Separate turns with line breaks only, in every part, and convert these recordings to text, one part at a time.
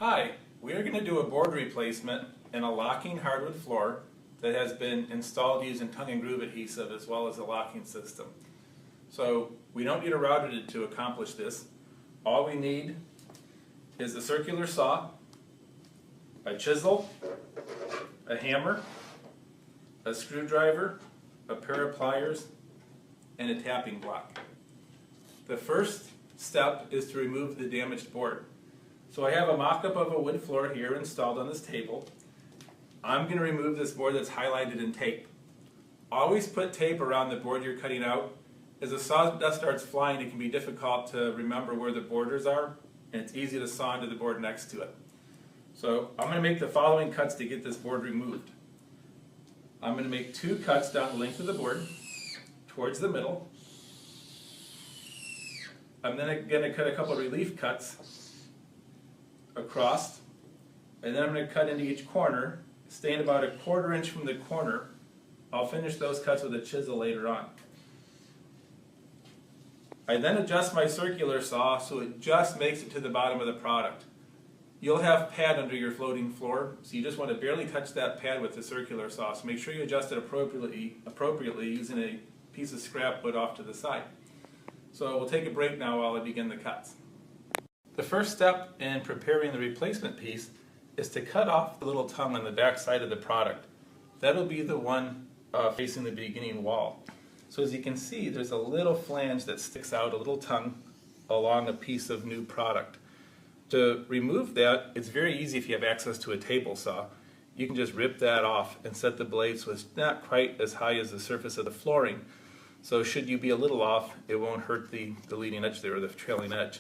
Hi, we are going to do a board replacement in a locking hardwood floor that has been installed using tongue and groove adhesive as well as a locking system. So we don't need a router to accomplish this. All we need is a circular saw, a chisel, a hammer, a screwdriver, a pair of pliers, and a tapping block. The first step is to remove the damaged board. So I have a mock-up of a wood floor here installed on this table. I'm going to remove this board that's highlighted in tape. Always put tape around the board you're cutting out. As the sawdust starts flying, it can be difficult to remember where the borders are, and it's easy to saw into the board next to it. So I'm going to make the following cuts to get this board removed. I'm going to make 2 cuts down the length of the board towards the middle. I'm then going to cut a couple of relief cuts across, and then I'm going to cut into each corner, staying about 1/4 inch from the corner. I'll finish those cuts with a chisel later on. I then adjust my circular saw so it just makes it to the bottom of the product. You'll have pad under your floating floor, so you just want to barely touch that pad with the circular saw. So make sure you adjust it appropriately using a piece of scrap wood off to the side. So we'll take a break now while I begin the cuts. The first step in preparing the replacement piece is to cut off the little tongue on the back side of the product. That'll be the one facing the beginning wall. So as you can see, there's a little flange that sticks out, a little tongue, along a piece of new product. To remove that, it's very easy if you have access to a table saw. You can just rip that off and set the blade so it's not quite as high as the surface of the flooring. So should you be a little off, it won't hurt the leading edge there, or the trailing edge.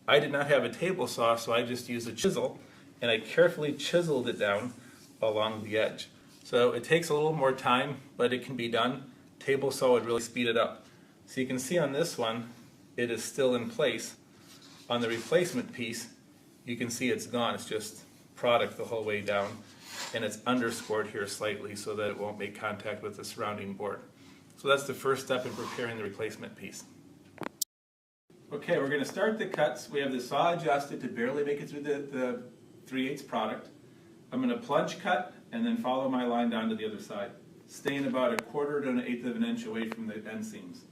I did not have a table saw, so I just used a chisel, and I carefully chiseled it down along the edge. So it takes a little more time, but it can be done. Table saw would really speed it up. So you can see on this one, it is still in place. On the replacement piece, you can see it's gone. It's just product the whole way down, and it's underscored here slightly so that it won't make contact with the surrounding board. So that's the first step in preparing the replacement piece. Okay, we're going to start the cuts. We have the saw adjusted to barely make it through the 3/8 product. I'm going to plunge cut and then follow my line down to the other side, staying about 1/4 to 1/8 of an inch away from the end seams.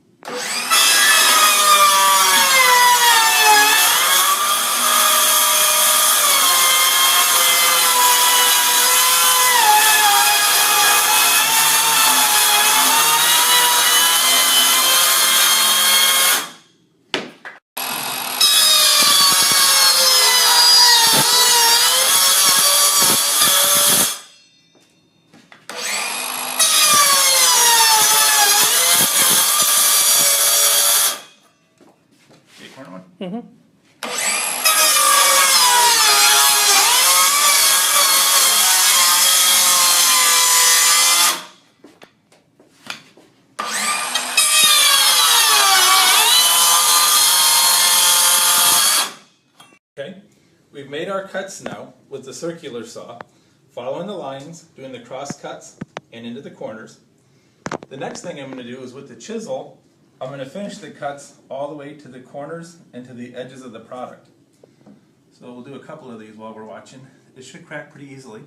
Okay, we've made our cuts now with the circular saw, following the lines, doing the cross cuts and into the corners. The next thing I'm going to do is with the chisel, I'm going to finish the cuts all the way to the corners and to the edges of the product. So we'll do a couple of these while we're watching. It should crack pretty easily.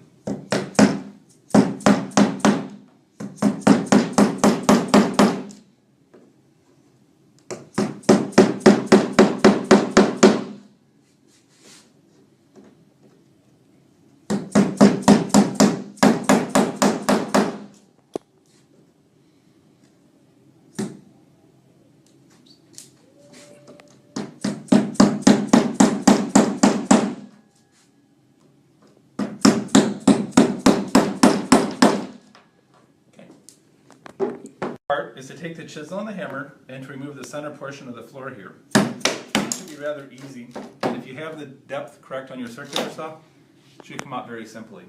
Part is to take the chisel and the hammer and to remove the center portion of the floor here. It should be rather easy, and if you have the depth correct on your circular saw, it should come out very simply.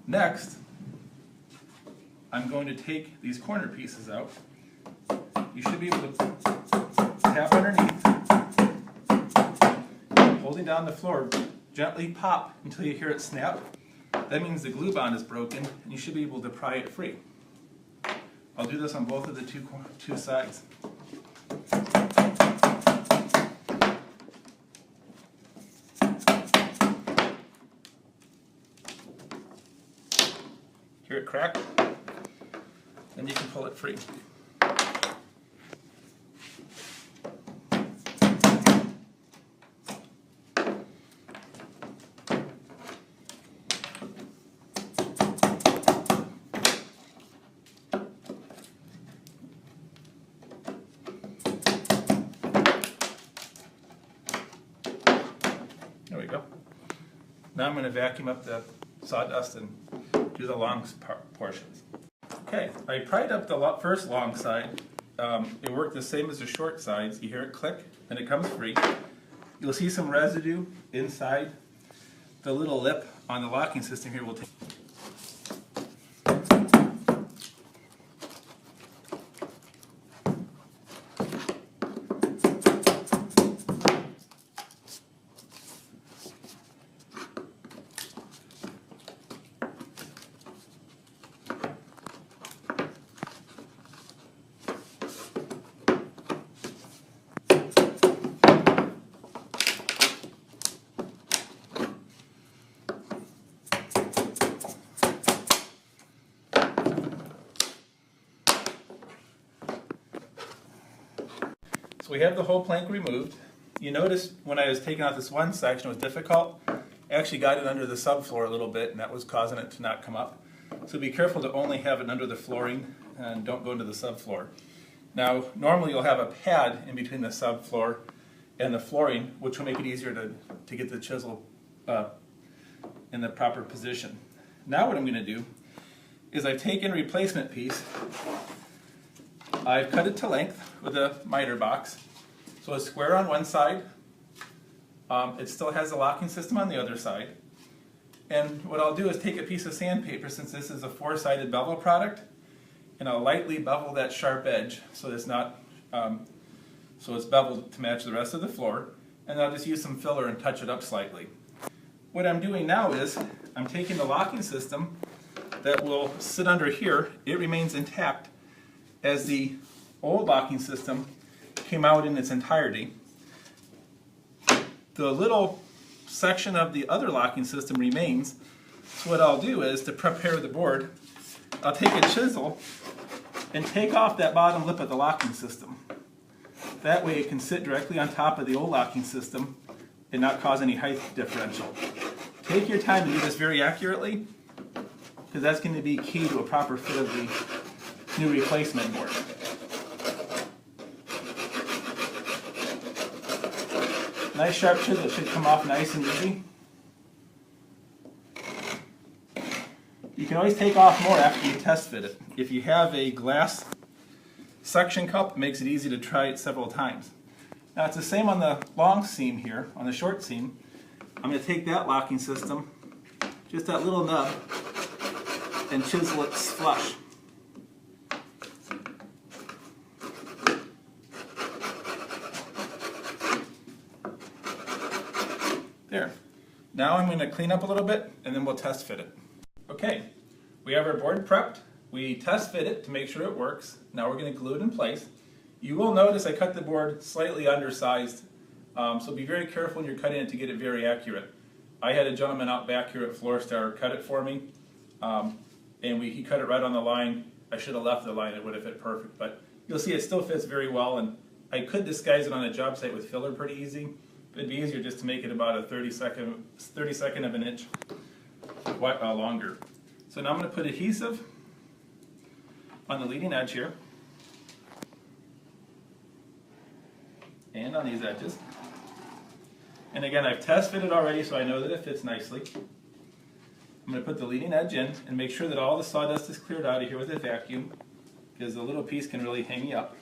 Next, I'm going to take these corner pieces out. You should be able to tap underneath, holding down the floor, gently pop until you hear it snap. That means the glue bond is broken, and you should be able to pry it free. I'll do this on both of the two sides. crack, then you can pull it free. There we go. Now I'm going to vacuum up the sawdust and do the long portions. Okay, I pried up the first long side. It worked the same as the short sides. You hear it click and it comes free. You'll see some residue inside. The little lip on the locking system here will take. So we have the whole plank removed. You notice when I was taking out this one section it was difficult. I actually got it under the subfloor a little bit and that was causing it to not come up. So be careful to only have it under the flooring and don't go into the subfloor. Now normally you'll have a pad in between the subfloor and the flooring, which will make it easier to get the chisel in the proper position. Now what I'm going to do is I've taken a replacement piece. I've cut it to length with a miter box. So it's square on one side. It still has the locking system on the other side. And what I'll do is take a piece of sandpaper, since this is a four-sided bevel product, and I'll lightly bevel that sharp edge so it's not, so it's beveled to match the rest of the floor. And I'll just use some filler and touch it up slightly. What I'm doing now is I'm taking the locking system that will sit under here. It remains intact as the old locking system came out in its entirety. The little section of the other locking system remains. So what I'll do is, to prepare the board, I'll take a chisel and take off that bottom lip of the locking system. That way it can sit directly on top of the old locking system and not cause any height differential. Take your time to do this very accurately, because that's going to be key to a proper fit of the new replacement board. Nice sharp chisel should come off nice and easy. You can always take off more after you test fit it. If you have a glass suction cup, it makes it easy to try it several times. Now it's the same on the long seam here, on the short seam. I'm going to take that locking system, just that little nub, and chisel it flush. There. Now I'm going to clean up a little bit and then we'll test fit it. Okay, we have our board prepped. We test fit it to make sure it works. Now we're going to glue it in place. You will notice I cut the board slightly undersized, so be very careful when you're cutting it to get it very accurate. I had a gentleman out back here at Florstar cut it for me, and he cut it right on the line. I should have left the line, it would have fit perfect, but you'll see it still fits very well, and I could disguise it on a job site with filler pretty easy. It'd be easier just to make it about a 32nd of an inch longer. So now I'm going to put adhesive on the leading edge here and on these edges. And again, I've test fitted already, so I know that it fits nicely. I'm going to put the leading edge in and make sure that all the sawdust is cleared out of here with a vacuum, because the little piece can really hang you up.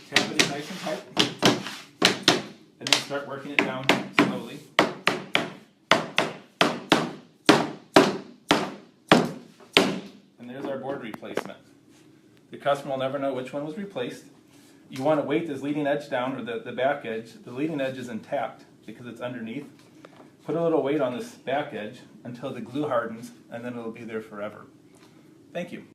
Tap it in nice and tight, and then start working it down slowly. And there's our board replacement. The customer will never know which one was replaced. You want to weight this leading edge down, or the back edge. The leading edge is intact because it's underneath. Put a little weight on this back edge until the glue hardens, and then it'll be there forever. Thank you.